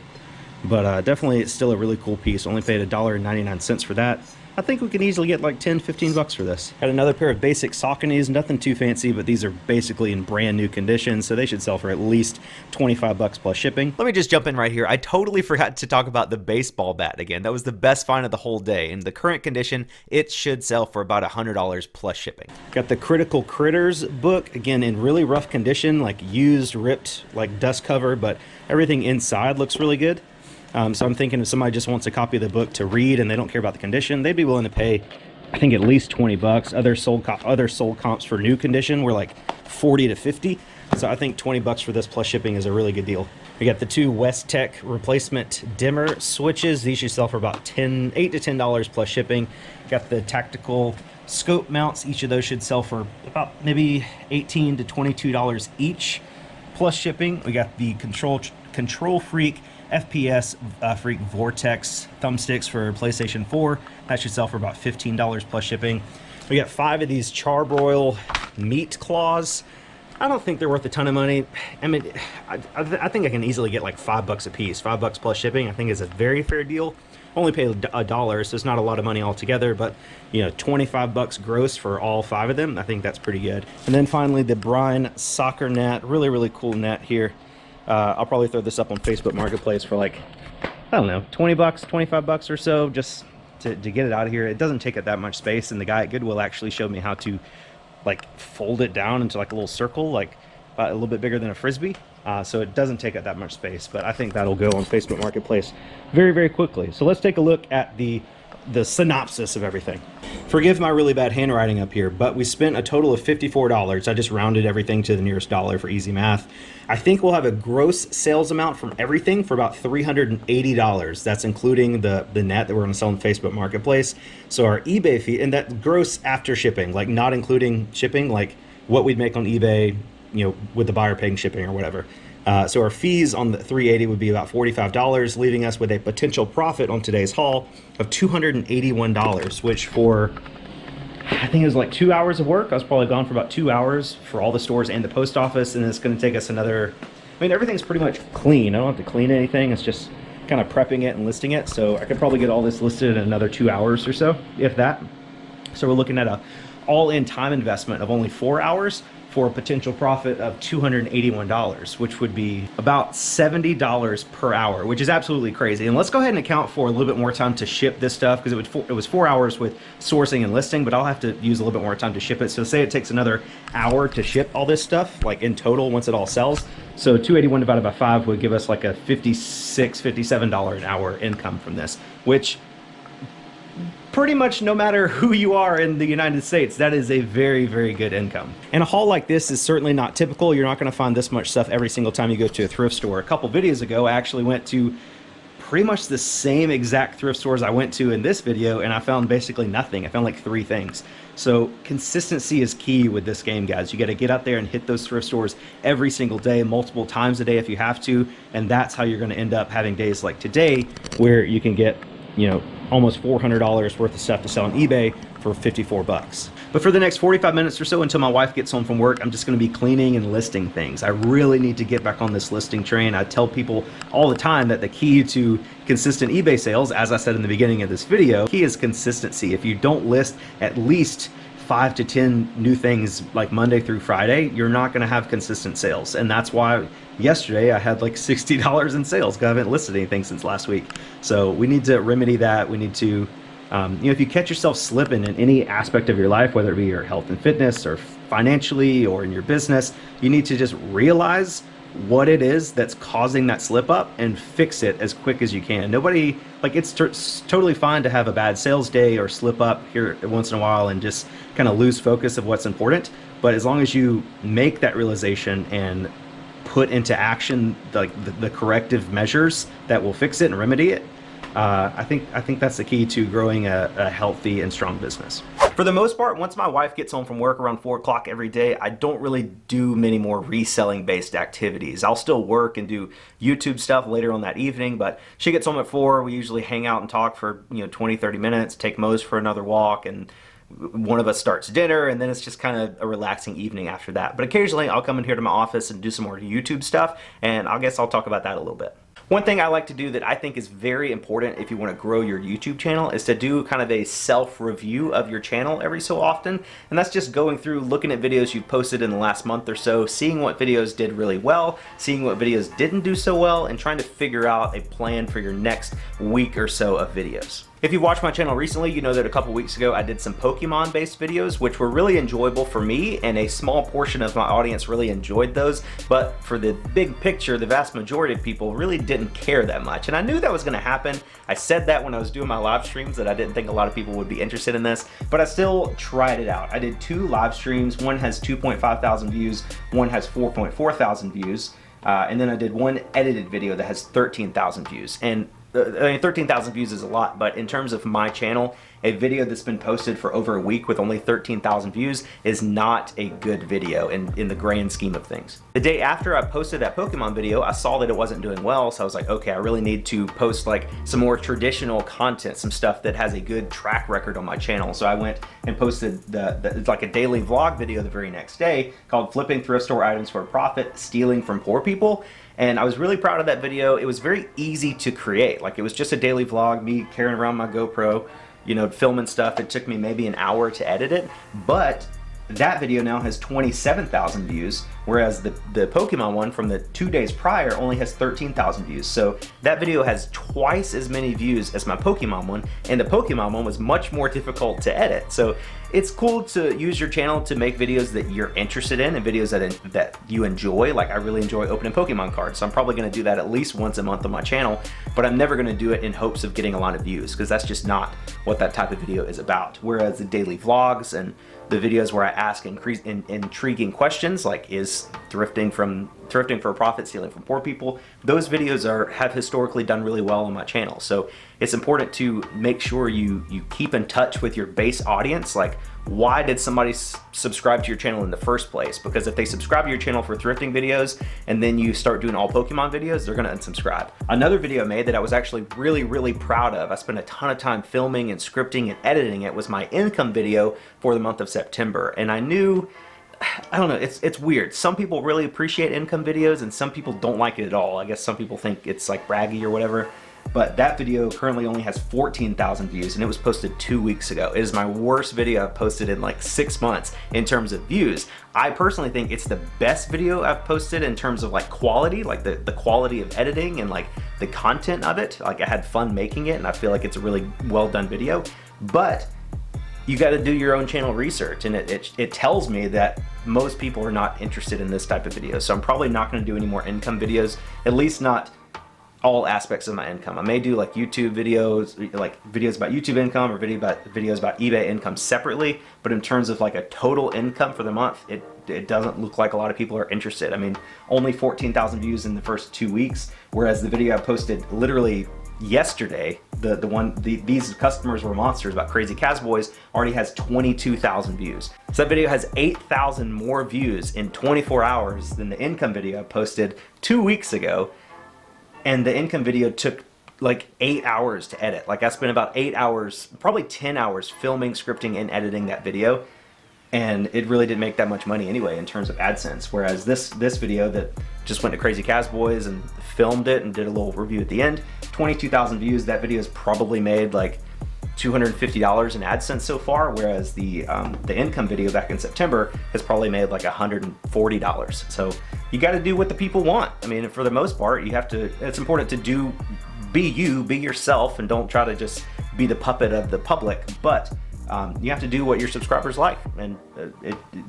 But definitely it's still a really cool piece. Only paid $1.99 for that. I think we can easily get like 10, 15 bucks for this. Got another pair of basic Sauconys, nothing too fancy, but these are basically in brand new condition, so they should sell for at least 25 bucks plus shipping. Let me just jump in right here. I totally forgot to talk about the baseball bat again. That was the best find of the whole day. In the current condition, it should sell for about $100 plus shipping. Got the Critical Critters book, again in really rough condition, like used, ripped, like dust cover, but everything inside looks really good. So I'm thinking if somebody just wants a copy of the book to read and they don't care about the condition, they'd be willing to pay, I think, at least 20 bucks. Other sold comps for new condition were like 40 to 50. So I think 20 bucks for this plus shipping is a really good deal. We got the 2 Westtech replacement dimmer switches. These should sell for about $8 to $10 plus shipping. Got the tactical scope mounts. Each of those should sell for about maybe $18 to $22 each plus shipping. We got the Control Freak FPS Freak Vortex thumbsticks for PlayStation 4. That should sell for about $15 plus shipping. We got 5 of these Charbroil meat claws. I don't think they're worth a ton of money. I mean, I think I can easily get like 5 bucks a piece. 5 bucks plus shipping I think is a very fair deal. Only paid $1, so it's not a lot of money altogether, but you know, 25 bucks gross for all 5 of them. I think that's pretty good. And then finally the Brine soccer net. Really, really cool net here. I'll probably throw this up on Facebook Marketplace for like, I don't know, 20 bucks, 25 bucks or so, just to get it out of here. It doesn't take up that much space, and the guy at Goodwill actually showed me how to like fold it down into like a little circle, like a little bit bigger than a Frisbee. So it doesn't take up that much space, but I think that'll go on Facebook Marketplace very, very quickly. So let's take a look at the synopsis of everything. Forgive my really bad handwriting up here, but we spent a total of $54. I just rounded everything to the nearest dollar for easy math. I think we'll have a gross sales amount from everything for about $380. That's including the net that we're going to sell on Facebook Marketplace. So our eBay fee, and that gross after shipping, like not including shipping, like what we'd make on eBay, you know, with the buyer paying shipping or whatever. So our fees on the 380 would be about $45, leaving us with a potential profit on today's haul of $281, which for, I think it was like 2 hours of work. I was probably gone for about 2 hours for all the stores and the post office, and it's going to take us another, I mean, everything's pretty much clean. I don't have to clean anything. It's just kind of prepping it and listing it. So I could probably get all this listed in another 2 hours or so, if that. So we're looking at a all-in time investment of only 4 hours for a potential profit of $281, which would be about $70 per hour, which is absolutely crazy. And let's go ahead and account for a little bit more time to ship this stuff, because it was 4 hours with sourcing and listing, but I'll have to use a little bit more time to ship it. So say it takes another hour to ship all this stuff, like in total once it all sells. So 281 divided by 5 would give us like a $56, $57 an hour income from this, which pretty much no matter who you are in the United States, that is a very, very good income. And a haul like this is certainly not typical. You're not going to find this much stuff every single time you go to a thrift store. A couple videos ago, I actually went to pretty much the same exact thrift stores I went to in this video, and I found basically nothing. I found like 3 things. So consistency is key with this game, guys. You got to get out there and hit those thrift stores every single day, multiple times a day if you have to, and that's how you're going to end up having days like today where you can get, you know, almost $400 worth of stuff to sell on eBay for 54 bucks. But for the next 45 minutes or so until my wife gets home from work, I'm just going to be cleaning and listing things. I really need to get back on this listing train. I tell people all the time that the key to consistent eBay sales, as I said in the beginning of this video, key is consistency. If you don't list at least 5 to 10 new things like Monday through Friday, you're not going to have consistent sales. And that's why yesterday I had like $60 in sales because I haven't listed anything since last week. So we need to remedy that. We need to, you know, if you catch yourself slipping in any aspect of your life, whether it be your health and fitness or financially or in your business, you need to just realize what it is that's causing that slip up and fix it as quick as you can. Nobody, like, it's totally fine to have a bad sales day or slip up here once in a while and just kind of lose focus of what's important. But as long as you make that realization and put into action like the corrective measures that will fix it and remedy it, I think that's the key to growing a healthy and strong business. For the most part, once my wife gets home from work around 4 o'clock every day, I don't really do many more reselling based activities. I'll still work and do YouTube stuff later on that evening, but she gets home at 4. We usually hang out and talk for 20, 30 minutes, take Mose for another walk, and one of us starts dinner, and then it's just kind of a relaxing evening after that. But occasionally I'll come in here to my office and do some more YouTube stuff, and I guess I'll talk about that a little bit. One thing I like to do that I think is very important if you want to grow your YouTube channel is to do kind of a self-review of your channel every so often. And that's just going through, looking at videos you've posted in the last month or so, seeing what videos did really well, seeing what videos didn't do so well, and trying to figure out a plan for your next week or so of videos. If you've watched my channel recently, you know that a couple weeks ago I did some Pokemon based videos, which were really enjoyable for me, and a small portion of my audience really enjoyed those. But for the big picture, the vast majority of people really didn't care that much. And I knew that was gonna happen. I said that when I was doing my live streams, that I didn't think a lot of people would be interested in this, but I still tried it out. I did 2 live streams. One has 2.5 thousand views, one has 4.4 thousand views. And then I did one edited video that has 13,000 views. And I mean, 13,000 views is a lot, but in terms of my channel, a video that's been posted for over a week with only 13,000 views is not a good video in the grand scheme of things. The day after I posted that Pokemon video, I saw that it wasn't doing well, so I was like, okay, I really need to post like some more traditional content, some stuff that has a good track record on my channel. So I went and posted it's like a daily vlog video the very next day called Flipping Thrift Store Items for a Profit, Stealing from Poor People. And I was really proud of that video. It was very easy to create. Like, it was just a daily vlog, me carrying around my GoPro, filming stuff. It took me maybe an hour to edit it, but that video now has 27,000 views, whereas the Pokemon one from the 2 days prior only has 13,000 views. So that video has twice as many views as my Pokemon one, and the Pokemon one was much more difficult to edit. So it's cool to use your channel to make videos that you're interested in and videos that you enjoy. Like, I really enjoy opening Pokemon cards, so I'm probably gonna do that at least once a month on my channel, but I'm never gonna do it in hopes of getting a lot of views, because that's just not what that type of video is about. Whereas the daily vlogs and the videos where I ask intriguing questions, like, is thrifting for a profit, stealing from poor people, those videos have historically done really well on my channel. So it's important to make sure you keep in touch with your base audience. Like, why did somebody subscribe to your channel in the first place? Because if they subscribe to your channel for thrifting videos and then you start doing all Pokemon videos, they're gonna unsubscribe. Another video I made that I was actually really, really proud of, I spent a ton of time filming and scripting and editing it, was my income video for the month of September. And I knew, I don't know, it's weird. Some people really appreciate income videos and some people don't like it at all. I guess some people think it's like braggy or whatever. but that video currently only has 14,000 views and it was posted 2 weeks ago. It is my worst video I've posted in like 6 months in terms of views. I personally think it's the best video I've posted in terms of like quality, like the quality of editing and like the content of it. Like I had fun making it and I feel like it's a really well done video, but you got to do your own channel research, and it tells me that most people are not interested in this type of video. So I'm probably not going to do any more income videos, at least not all aspects of my income. I may do like YouTube videos, like videos about YouTube income or videos about eBay income separately, but in terms of like a total income for the month, it doesn't look like a lot of people are interested. I mean, only 14,000 views in the first 2 weeks, whereas the video I posted literally yesterday, these customers were monsters about Crazy Cowboys, already has 22,000 views. So that video has 8,000 more views in 24 hours than the income video I posted 2 weeks ago. And the income video took like 8 hours to edit. Like I spent about 8 hours, probably 10 hours filming, scripting, and editing that video. And it really didn't make that much money anyway in terms of AdSense. Whereas this video that just went to Crazy Cowboys and filmed it and did a little review at the end, 22,000 views. That video has probably made like $250 in AdSense so far, whereas the income video back in September has probably made like $140. So you got to do what the people want. I mean, for the most part, you have to. It's important to be you, be yourself, and don't try to just be the puppet of the public. But you have to do what your subscribers like, and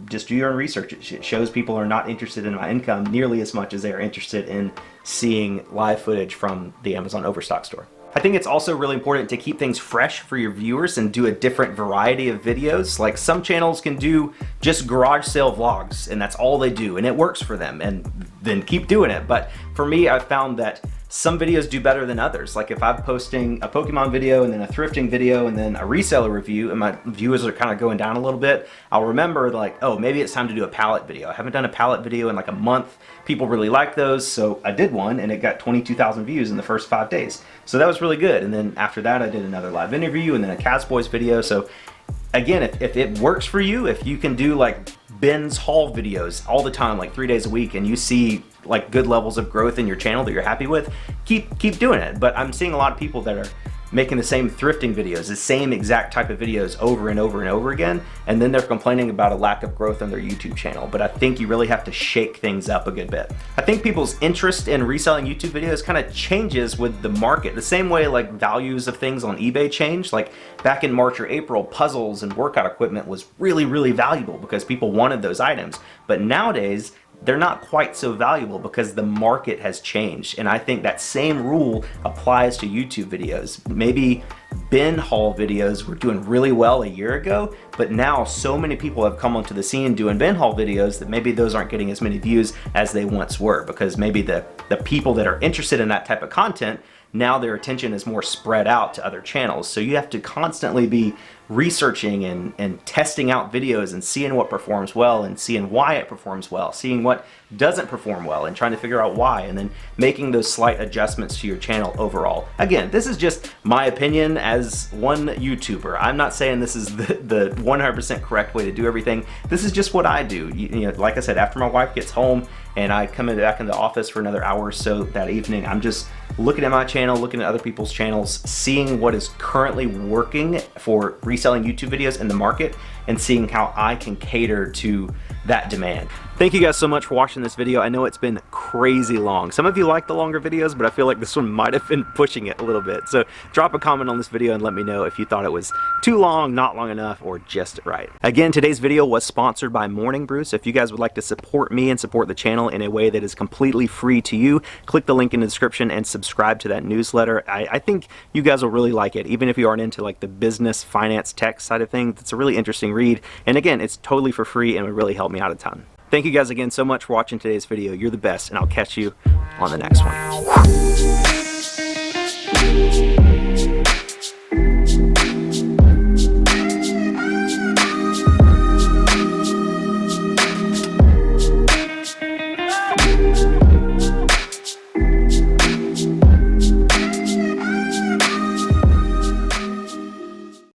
just do your own research. It shows people are not interested in my income nearly as much as they are interested in seeing live footage from the Amazon Overstock store. I think it's also really important to keep things fresh for your viewers and do a different variety of videos. Like some channels can do just garage sale vlogs and that's all they do and it works for them, and then keep doing it. But for me, I've found that some videos do better than others. Like if I'm posting a Pokemon video and then a thrifting video and then a reseller review and my viewers are kind of going down a little bit, I'll remember like, oh, maybe it's time to do a pallet video. I haven't done a pallet video in like a month. People really like those, so I did one and it got 22,000 views in the first 5 days. So that was really good. And then after that, I did another live interview and then a Cowboys video. So again, if it works for you, if you can do like Ben's haul videos all the time, like 3 days a week, and you see like good levels of growth in your channel that you're happy with, keep doing it. But I'm seeing a lot of people that are making the same thrifting videos, the same exact type of videos over and over and over again, and then they're complaining about a lack of growth on their YouTube channel. But I think you really have to shake things up a good bit. I think people's interest in reselling YouTube videos kind of changes with the market, the same way like values of things on eBay change. Like back in March or April, puzzles and workout equipment was really, really valuable because people wanted those items. But nowadays, they're not quite so valuable because the market has changed. And I think that same rule applies to YouTube videos. Maybe Ben haul videos were doing really well a year ago, but now so many people have come onto the scene doing Ben haul videos that maybe those aren't getting as many views as they once were, because maybe the people that are interested in that type of content, now their attention is more spread out to other channels. So you have to constantly be researching and testing out videos and seeing what performs well and seeing why it performs well, seeing what doesn't perform well and trying to figure out why, and then making those slight adjustments to your channel overall. Again, this is just my opinion as one YouTuber. I'm not saying this is the 100% correct way to do everything. This is just what I do. You know, like I said, after my wife gets home and I come back in the office for another hour or so that evening, I'm just looking at my channel, looking at other people's channels, seeing what is currently working for reselling YouTube videos in the market, and seeing how I can cater to that demand. Thank you guys so much for watching this video. I know it's been crazy long. Some of you like the longer videos, but I feel like this one might have been pushing it a little bit. So drop a comment on this video and let me know if you thought it was too long, not long enough, or just right. Again, today's video was sponsored by Morning Brew. So if you guys would like to support me and support the channel in a way that is completely free to you, click the link in the description and subscribe to that newsletter. I think you guys will really like it. Even if you aren't into like the business, finance, tech side of things, it's a really interesting read. And again, it's totally for free and it would really help me out a ton. Thank you guys again so much for watching today's video. You're the best, and I'll catch you on the next one.